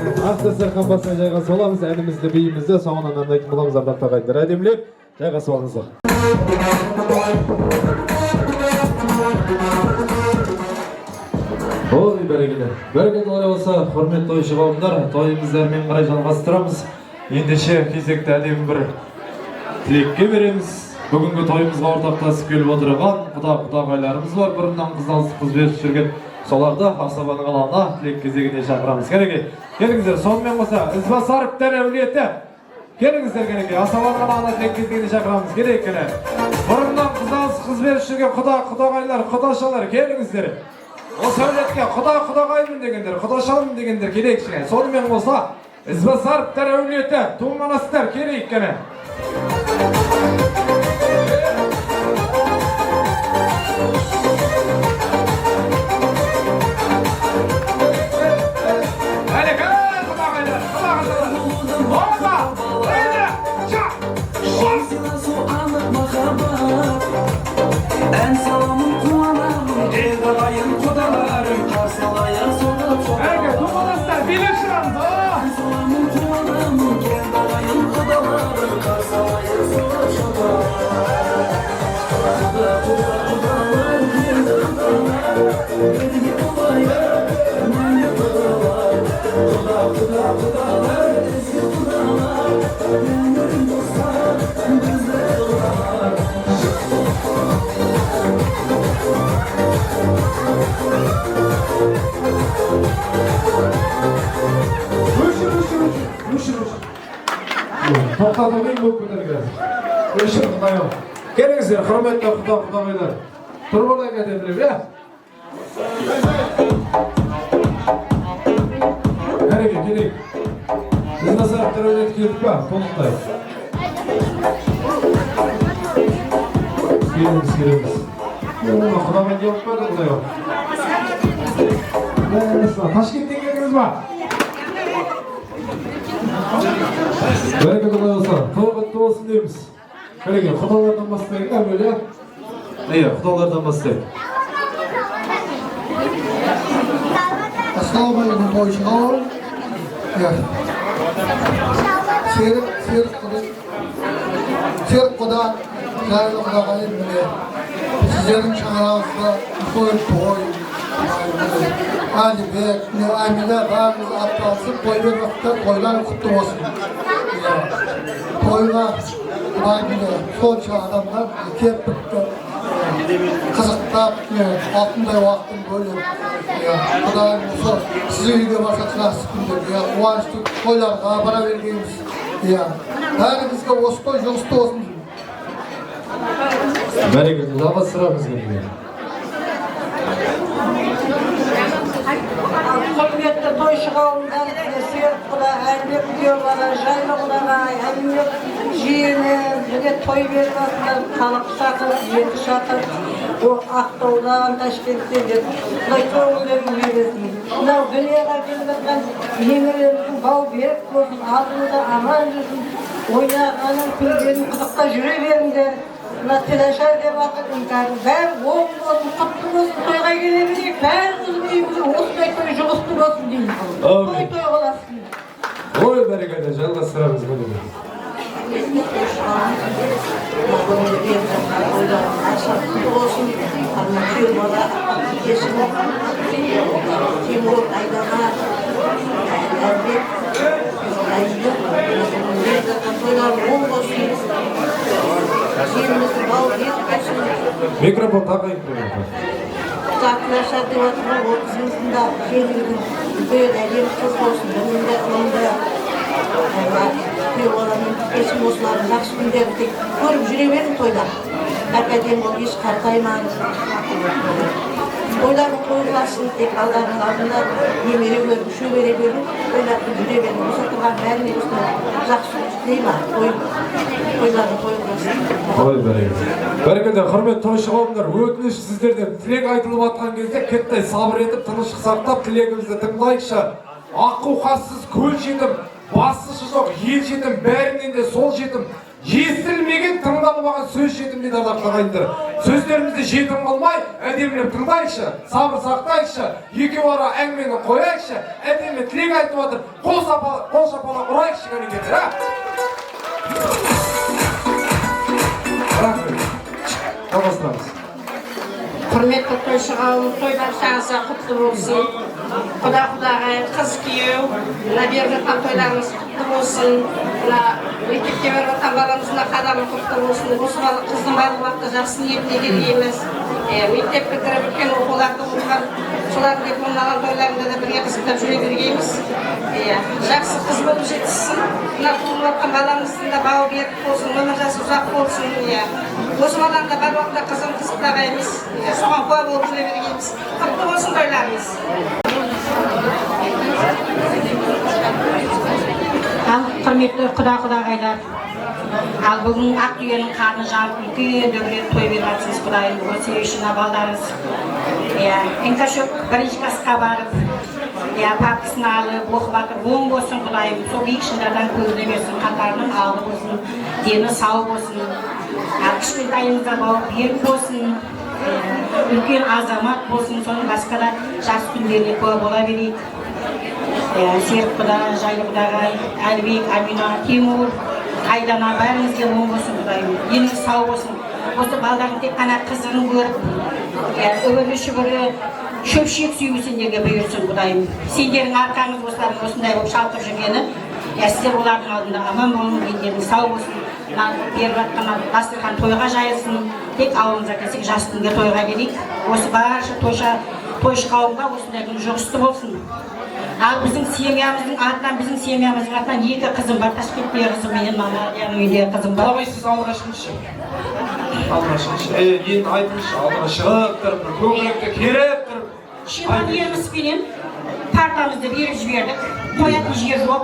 Ақтасархан басына жайғасып аламыз, әнімізді, биімізді, соңынан андайтын боламыз ардақтағы ағайындар. Әдемілеп жайғасып алыңыздар. Ой, бәрекелді. Бәрекелді олай болса, құрметті тойшы қауымдар, тойымызды әрмен қарай жалғастырамыз. Ендеше кезекті әдемі бір тілекке береміз. Бүгінгі тойымызға ортақтасып келіп отырған құда-құдағайларымыз бар, бұрыннан қыз алысып қыз беріп жүрген. Соларды Асабаның алаңына тілек кезегіне шақырамыз. Келіңіздер, сонымен қоса Ізбасаровтар әулеті. Келіңіздер, Асабаның алаңына тілек кезегіне шақырамыз. Бұрыннан қыз алысып қыз беріп жүрген құда-құдағайлар, құдашалар, келіңіздер. Осы әулетке құда-құдағаймын дегендер, құдашалымын дегендер келейік. Сонымен қоса Ізбасаровтар әулеті, туыманастар келейік. En salamın kuanamın Evdalayın kudalarım Karsalayın soda çok Herkes tumanaslar birleşiyoruz. En salamın kuanamın Evdalayın kudalarım Karsalayın soda çok Kudalar Yerdi kudalar Yerdi kudalar Mani kudalar Kudalar Ezgi kudalar Yanırın dostlar Bizde kudalar Тоқтатып ең көп көтеріңіздер. Өшір құдайым. Келіңіздер, құрметті құдағайлар. Тұрып алайық әдемілеп, келейік. Ізбасаровтар әулеті келдік па? Толықтай. Келеміз. Құдағай келіп бәді құдайым. Ташкенттен келдіңіз ба? Бәрекелді болса, той құтты болсын дейміз. Құдалардан бастайық, әмелі. Құдалардан бастайық. Ассалаумағалейкум, тойшы қауым. Серік құда, жайлы құдағайын міне. Сіздердің шаңырағызға той. Әлібек, әмелі бәріміз атталысып, той бермекті тойлар құтты болсын. Тойға сонша адамдар кеп бітті, қызықтап, алтындай уақытын бөліп, Құдайым осы сіз үйге барса жақсы күндерге, қуанышты тойларға бара бергенбіз. Бәрімізге осы той жұғысты болсын. Бәрекелді, жалғастырамыз келген. Құрметті тойшы қауымдар, Серік құда, Әлбек күйеулері, Жайлы құдаға, Әлбек жиені, бірге той беріп жатыр, халық шақырып, екі шақырып, Ақтаудан, Ташкенттен деп, Құдай көңілдерін бересін. Мынау дүниеға келіп жатқан немерелердің бау беріп болсын, алдымызда аман жүрсін, ойнағанын, күлгенін қызықта жүре беріңдер. Мына телешар деп атыр, бәрі оң болсын, құтты болсын, тойға келе берейік, бәріміздің үйімізде осындай той жұғысты болсын дейміз. Той боласын. Ой, бәрекелді, жалғастырамыз бүгін. Микрофон тағайын. Тақылашар деп отырған отызыңызында келгілігін үлкен әлем қыз болсын, бұнында күйеуалармен кешім осылардың жақсы күндерді көріп жүре берін тойда. Әркәден ол еш қартаймаңыз. Тойлардың тойыласын тек алдарының алдында немере көріп, шөбере көріп, тойлардың жүре берін. Осы тұрған бәріне осылар жақсы дейма, тойлардың тойыласын. Ой, бәрекелді, құрметті тойшы қауымдар, өтініш сіздерден тілек айтылып атқан кезде кеттай сабыр етіп, тыныштық сақтап, тілегімізді тыңдайықшы. Аққу-қассыз көл жетім, басшысы жоқ ел жетім, бәрінен де сол жетім, естілмеген, тыңдалмаған сөз жетім дейді ардақты ағайындар. Сөздерімізді жетім қылмай, әдемілеп тыңдайықшы, сабыр сақтайықшы, екі ара әңгімені қояйықшы, әдемі тілек айтып отыр, қол шапалақ ұрайықшы кәнекендер, а? Рахмет. Жалғастырамыз. Құрметті тойшы қауым, той баршаңызға құтты болсын. Құда-құдаға қыз күйеу, мына беріп жатқан тойларыңыз құтты болсын. Мына мектепке беріп жатқан баламыздың қадамы құтты болсын. Осы қыздың барлық уақытта жақсы ниетіне келгенбіз. Мектеп бітіріп өткен оқуларды оқыған, солардың дипломын алған тойларында да бірге қызықтап жүре бергенбіз. Жақсы қыз болып жетсін. Мына туылып жатқан баламыздың да бауы берік болсын, өмір жасы ұзақ болсын. Осы баланың да бар уақытта қызын қызықтаға емес, соған куә болып жүре бергенбіз. Құтты болсын тойларыңыз. Құрметті құда-құдағайлар, ал бүгін Ақтүйенің қарны жарып үлкен дөңгелек той беріп жатсыз, Құдайым, осы үшін балдарыңыз. Инкашөк бірінші классқа барып, папкасын алып, оқып жатыр, оң болсын, Құдайым, сол биік шыңдардан көзіне берсін, қатарының алды болсын, дені сау болсын, кішкентайыңызда бауыр берік болсын, үлкен азамат болсын, соның басқа да жас күндеріне куә бола берейік. Серік құда, Жайлы құдағай, Әлбек, Амина, Тимур, Айдана, бәріңізге оң болсын, Құдайым, деніңіз сау болсын. Осы балдардың тек қана қызығын көріп, өмірі шүбірі шөпшек сүйгісіндерге бұйырсын, Құдайым. Сендердің арқаңыз осылардың осындай болып шалқып жүргені, сіздер олардың алдында аман болың, деніңіз сау болсын. Беріп жатқан дастархан тойға жайылсын, тек ауылымызға келсек жас күнге тойға келейік. Осы барша тойшы қауымға осындай күн жұғысты болсын. Ал біздің семьямыздың атынан, біздің семьямыздың атынан екі қызым бар, Ташкентте қызым менен, Мамадияның үйде қызым бар. Қаламай сіз алдыға шығыңызшы. Алдыға шығыңызшы. Енді айтыңызшы, алдыға шығып тұрып, көңілікті керіп тұрып. Шиман ерміспенен партамызды беріп жібердік, қоятын жер жоқ.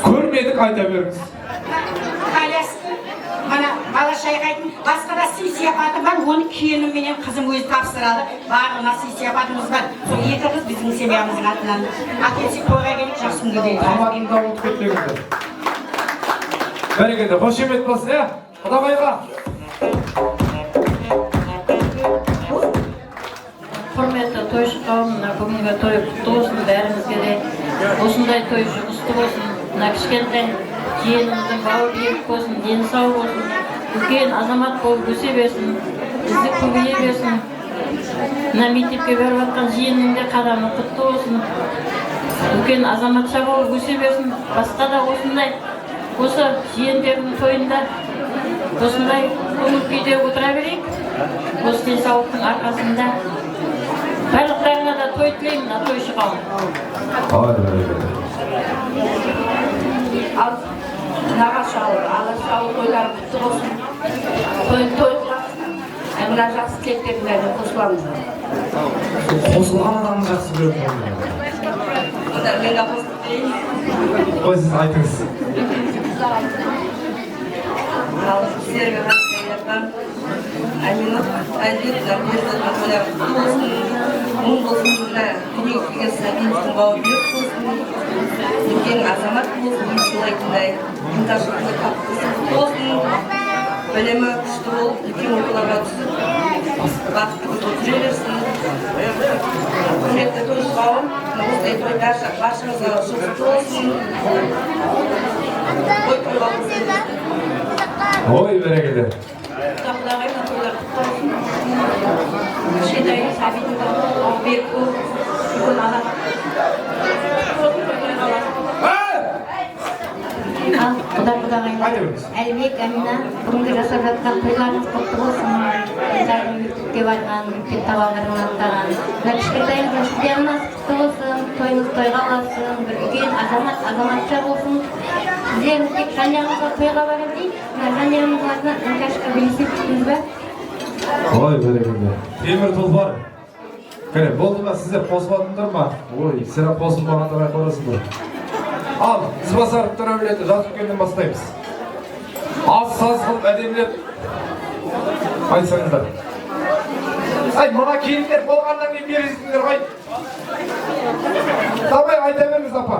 Көрмедік, айта беріңіз. Қалясты, мана бала шайқайтын, басқа да сый сияпаты бар, оны келінім менен қызым өзі тапсырады. Барлығына сый сияпатымыз бар. Сол екі қыз біздің семьямыздың атынан. Әкелсек тойға келіп жақсы күнге дейін. Аманында ұмытып кетпеңіздер. Бәрекелді, қошемет болсын, Құдағайға. Құрметті тойшы қауымына бүгінгі той құтты болсын, бәрімізге де осындай той жұғысты болсын. Мына кішкентай жиеніміздің бауы берік болсын, дені сау болсын, үлкен азамат болып өсе берсін, бізді көбейе берсін. Мына мектепке беріп жатқан жиеннің де қадамы құтты болсын, үлкен азаматша болып өсе берсін. Басқа да осындай, осы жиендердің тойында осындай көңіл күйде отыра берейік. Осы денсаулықтың арқасында барлықтарына да той тілеймін, тойшы қауым. Ал нағашы ауыр, алашы ауыр тойлары құтты болсын. Той мына жақсы тілектердің бәріне қосыламыз. Қосылған адамды жақсы көретін. Мен де қосылып берейін. Ой, сіз айтыңыз. Ал сіздерге қатысқан Амина, Әлбек, Бердіған тойлары құтты болсын. Мұң болсын, дүниеге келген сәбиіміздің бауы берік болсын. Үлкен азамат болсын, солайтындай. Ынташылығы құтты болсын. Білімі күшті болып, үлкен оқуларға түсіп, бақытты жүре берсін. Құрметті тойшы қауым, осындай той баршаңызға жұғысты болсын. Той болсын. Ой, бәрекелді. Құдағайға тойлар құтты болсын. Кішкентай сәбидің бауы берік болып, үлкен азамат. Ал құда-құдағайлар, Әлбек, Амина, бүгінгі жасап жатқан тойларыңыз құтты болсын. Қыздардың мектепке барған, мектеп табалдырығын аттаған. Мына кішкентайыңыздың студияныз құтты болсын, тойыңыз тойға қалсын, бір үлкен азаматша болсын. Сіздеріңіз тек жанұяңызға тойға бара білейік. Мына жанұяңыздың атынан Инкашқа белесіп түстіңіз бе? Ой, бәрекелді. Темір тұлпар. Кәне, болды ма, сіздер қосылатындар ма? Ой, сірә қосылмағандар қорасыңдар. Ал, Ізбасаров төрәулеті жас үлкеннен бастаймыз. Аз саз қылып әдемілеп айтсаңыздар. Ай, мына келіндер болғаннан кейін бересіңдер ғой. Давай, айта беріңіз, апа.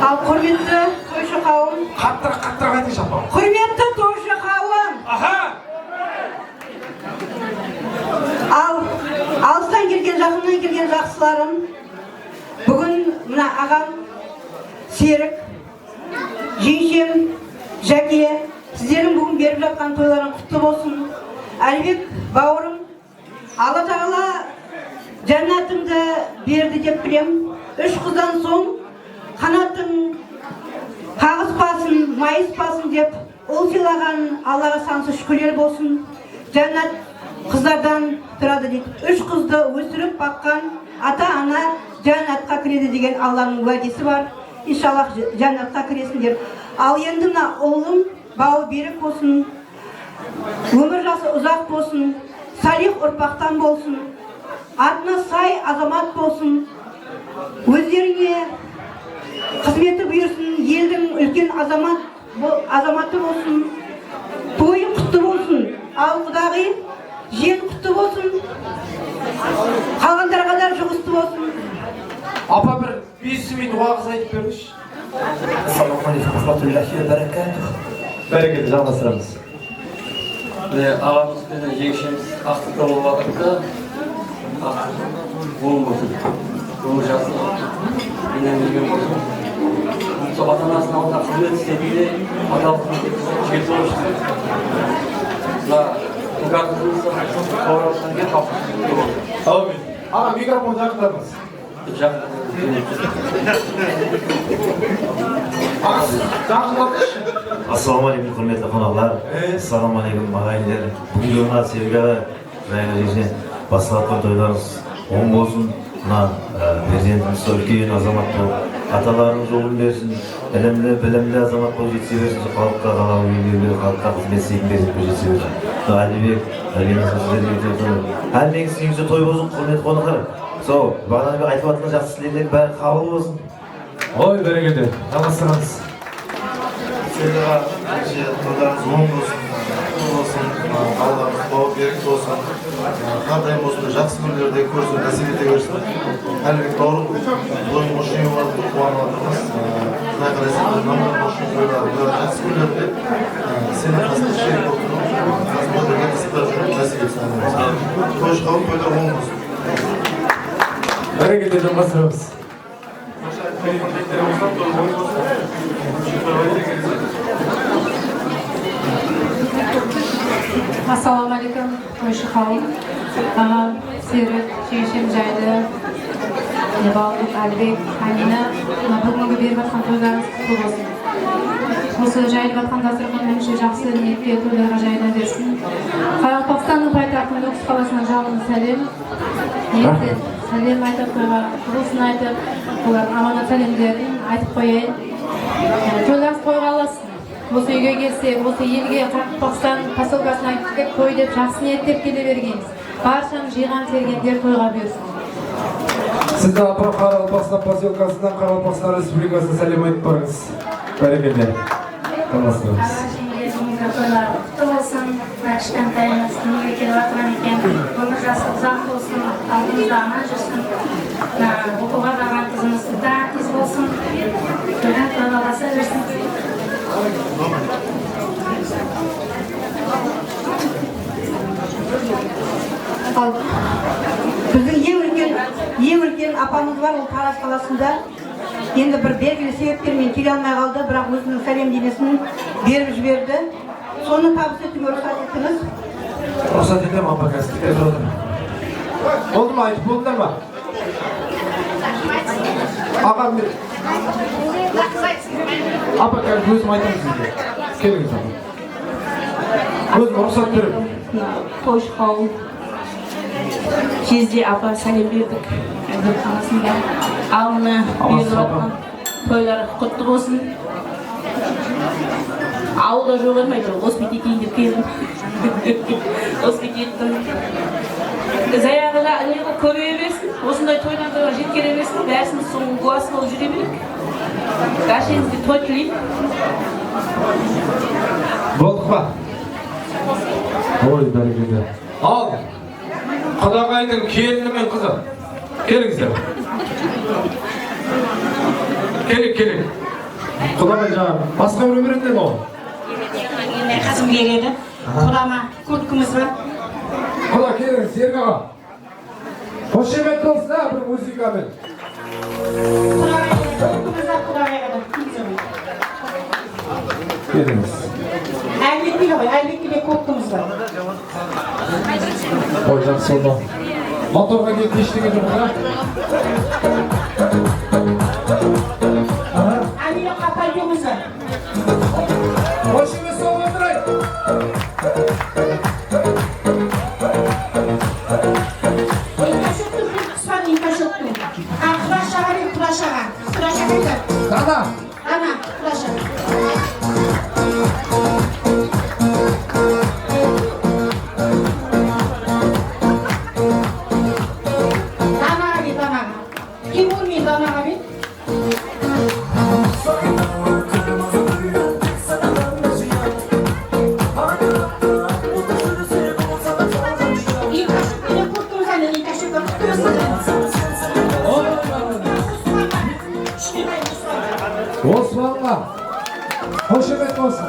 Ал құрметті тойшы қауым, Қаттырақ айтыңыз апа. құрметті тойшы қауым, ал алыстан келген, жақыннан келген жақсыларым, бүгін мына ағам Серік, жеңшем Жәке, сіздердің бүгін беріп жатқан тойларың құтты болсын. Әлбек бауырым, Алла тағала жәннатыңды берді деп білем. 3 қыздан соң қанатың қағыспасын, майыспасын деп ол сыйлаған Аллаға сансыз шүкірлер болсын. Жәннат қыздардан тұрады дейді. 3 қызды өсіріп баққан ата-ана жәннатқа кіреді деген Алланың уәдесі бар. Иншаллах жәннатқа кіресіңдер. Ал енді мына ұлым бауы берік болсын, өмір жасы ұзақ болсын, салих ұрпақтан болсын, атына сай азамат болсын, өздеріне қызметі бұйырсын, елдің үлкен азаматы болсын, тойы құтты болсын, ал құдағи жен құтты болсын, қалғандарға да жұғысты болсын. Апа бір 5 минут уағыз айтып беріңізші. Ассалаумағалейкум рахматуллахи ва баракатух. Бәрекелді, жалғастырамыз. Ағамыз бен жеңшеміз ақтықта болып жатырда, оң болсын, өмір жасы менен білген болсын. Сол ата-анасының алдында қызмет істегенде адалдық жетіп oluştu. Қымқатымызды қауырауыстан кейін Аумин. Аға, микрофон жақындаңыз. Ассалаумағалейкум, құрметті қонақтар. Ассалаумағалейкум, ағайындар. Бүгінгі мына Серігі жайлы жерде басталатын тойларыңыз оң болсын. Мына перзентіміз үлкен азамат болып, аталарының жолын берсін, білімді азамат болып жетсе берсін, халыққа қалау үйлерге, халыққа қызмет істейтін перзентке жетсе берсін. Әлібек, әлбек сүйіңізде той болсын, құрметті қонақтар. Сол, бағанағы айтып жатқан жақсы тілектер бәрі қабыл болсын. Ой, бәрекелді, жалғастырамыз. Серіға тойларыңыз оң болсын, балаларыңыз бауы берік болсын, қандай болсын, жақсы күндерде көрсін, нәсіп ете берсін. Әлбек бауырым, тойың ұшын болатын қуанып жатырмыз. Құдай қаласа, намаз ұшын тойлары, жақсы күндерде сені қасында шерік болып тұрып, қасында бірге қысықтар жүріп, нәсіп етсін. Тойшы қауым тойлар оң болсын. Бәрекелді, жалғастырамыз. Ассалаумағалейкум, тойшы қауым. Серік, жеңшем жайлы, бауырым Әлбек, Амина, бүгінгі беріп жатқан тойларыңыз құтты болсын. Осы жайылып жатқан дастархан меніңше жақсы ниетке тойларға жайыла берсін. Қарақалпақстанның пайтақты Нүкіс қаласынан жалынды сәлем. Сәлем айтып тойға, құбылсын айтып, олар аманат сәлемдерін айтып қояйын. Тойларыңыз тойға аласың. Осы үйге келсек, осы елге Қарақалпақстан поселкасына келіп той деп жақсы ниеттеп келе бергенбіз. Баршам жиған тергендер тойға бұйырсын. Сізді апа Қарақалпақстан поселкасынан Қарақалпақстан Республикасына сәлем айтып барыңыз. Бәрекелді. Жалғастырамыз. Тойлар құтты болсын, кішкентайымыз дүниеге келіп жатқан екен, өмір жасы ұзақ болсын, алдымызда аман жүрсін, оқуға барған қызымыз да қыз болсын, тойлағаса жүрсін. Біздің ең үлкен апамыз бар, ол Тараз қаласында. Енді бір белгілі себептермен келе алмай қалды, бірақ өзінің сәлемдемесін беріп жіберді. Соны табыс етуге рұқсат еттіңіз. Рұқсат етем, апа, қазір тіке тұрдым. Болды ма, айтып болдыңдар ма? Ағам мен... Апа, қазір өзім айтамын сізге. Келіңіз, апа. Өзім рұқсат беріп. Тойшы қауым. Кезде апа сәлем бердік. Әлбек қаласында алына беріп жатқан тойлары құтты болсын. Ауылда жоқ емей, бір оспет етейін деп келдім. Оспет еттім. Zayağıyla Aliye'ye koruyabilsin. Osundaki toylarına жеткеrebilsin. Dersiniz sonun guası olup жүре Karşınızda toy tileyim. Болдық па? Ой, бәрекелді. Ал, Құдағайдың келіні мен қызы. Келіңіздер. Керек. Құдағай жаңа басқа бір өмірінде ме ол? Қызым береді. Құрама көркіміз бар. Құда келіңіз, Серік аға. Қошемет болсын, бір музыкамен. Көркіміз бар, Құдағайға да. Келіңіз. Әлбек биле ғой, әлбек биле көркіміз бар. Ой, жақсы oldu. Motorға келіп ештеңе жоқ, а? Әміне қапальдеміз бар. Қошемет сол отырайын. Ана! Ана, Құраша. Данаға бет, данаға. Кем көрмейді данаға бет? Osman'la. Hoşemet olsun.